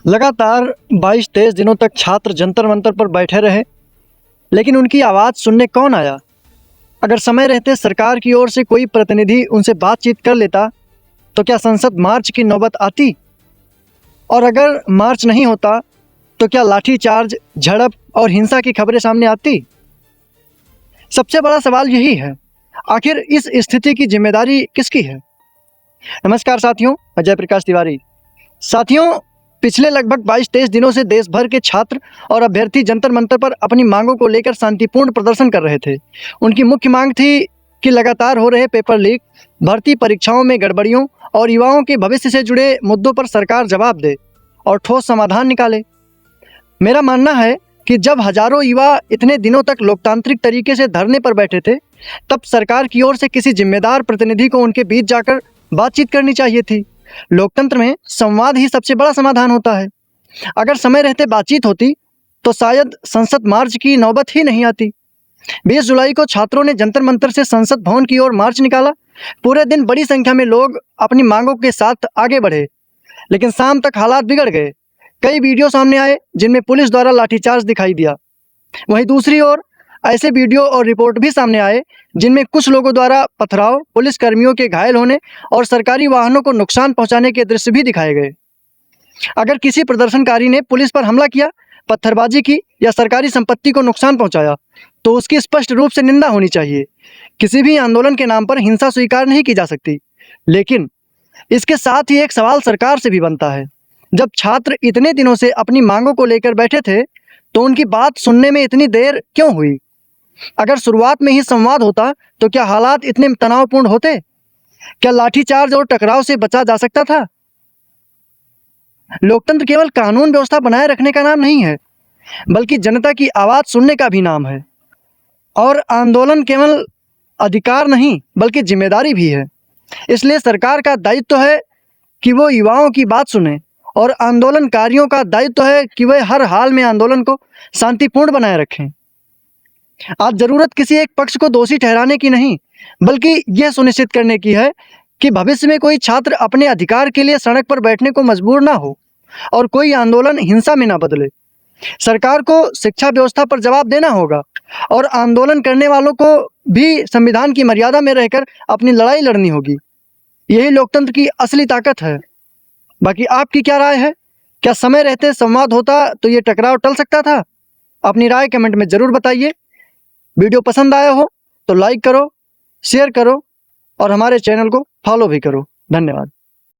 लगातार 22-23 दिनों तक छात्र जंतर मंतर पर बैठे रहे, लेकिन उनकी आवाज़ सुनने कौन आया? अगर समय रहते सरकार की ओर से कोई प्रतिनिधि उनसे बातचीत कर लेता, तो क्या संसद मार्च की नौबत आती? और अगर मार्च नहीं होता, तो क्या लाठीचार्ज, झड़प और हिंसा की खबरें सामने आती? सबसे बड़ा सवाल यही है, आखिर इस स्थिति की जिम्मेदारी किसकी है? नमस्कार साथियों, मैं जयप्रकाश तिवारी। साथियों, पिछले लगभग 22-23 दिनों से देश भर के छात्र और अभ्यर्थी जंतर मंतर पर अपनी मांगों को लेकर शांतिपूर्ण प्रदर्शन कर रहे थे। उनकी मुख्य मांग थी कि लगातार हो रहे पेपर लीक, भर्ती परीक्षाओं में गड़बड़ियों और युवाओं के भविष्य से जुड़े मुद्दों पर सरकार जवाब दे और ठोस समाधान निकाले। मेरा मानना है कि जब हजारों युवा इतने दिनों तक लोकतांत्रिक तरीके से धरने पर बैठे थे, तब सरकार की ओर से किसी जिम्मेदार प्रतिनिधि को उनके बीच जाकर बातचीत करनी चाहिए थी। लोकतंत्र में संवाद ही सबसे बड़ा समाधान होता है। अगर समय रहते बातचीत होती, तो शायद संसद मार्च की नौबत ही नहीं आती। 20 जुलाई को छात्रों ने जंतर मंतर से संसद भवन की ओर मार्च निकाला। पूरे दिन बड़ी संख्या में लोग अपनी मांगों के साथ आगे बढ़े, लेकिन शाम तक हालात बिगड़ गए। कई वीडियो सामने आए जिनमें पुलिस द्वारा लाठीचार्ज दिखाई दिया। वहीं दूसरी ओर ऐसे वीडियो और रिपोर्ट भी सामने आए जिनमें कुछ लोगों द्वारा पथराव, पुलिस कर्मियों के घायल होने और सरकारी वाहनों को नुकसान पहुंचाने के दृश्य भी दिखाए गए। अगर किसी प्रदर्शनकारी ने पुलिस पर हमला किया, पत्थरबाजी की या सरकारी संपत्ति को नुकसान पहुंचाया, तो उसकी स्पष्ट रूप से निंदा होनी चाहिए। किसी भी आंदोलन के नाम पर हिंसा स्वीकार नहीं की जा सकती। लेकिन इसके साथ ही एक सवाल सरकार से भी बनता है। जब छात्र इतने दिनों से अपनी मांगों को लेकर बैठे थे, तो उनकी बात सुनने में इतनी देर क्यों हुई? अगर शुरुआत में ही संवाद होता, तो क्या हालात इतने तनावपूर्ण होते? क्या लाठीचार्ज और टकराव से बचा जा सकता था? लोकतंत्र केवल कानून व्यवस्था बनाए रखने का नाम नहीं है, बल्कि जनता की आवाज़ सुनने का भी नाम है। और आंदोलन केवल अधिकार नहीं, बल्कि जिम्मेदारी भी है। इसलिए सरकार का दायित्व है कि वो युवाओं की बात सुने, और आंदोलनकारियों का दायित्व है कि वे हर हाल में आंदोलन को शांतिपूर्ण बनाए रखें। आज जरूरत किसी एक पक्ष को दोषी ठहराने की नहीं, बल्कि यह सुनिश्चित करने की है कि भविष्य में कोई छात्र अपने अधिकार के लिए सड़क पर बैठने को मजबूर ना हो और कोई आंदोलन हिंसा में ना बदले। सरकार को शिक्षा व्यवस्था पर जवाब देना होगा और आंदोलन करने वालों को भी संविधान की मर्यादा में रहकर अपनी लड़ाई लड़नी होगी। यही लोकतंत्र की असली ताकत है। बाकी आपकी क्या राय है? क्या समय रहते संवाद होता तो ये टकराव टल सकता था? अपनी राय कमेंट में ज़रूर बताइए। वीडियो पसंद आया हो तो लाइक करो, शेयर करो और हमारे चैनल को फॉलो भी करो। धन्यवाद।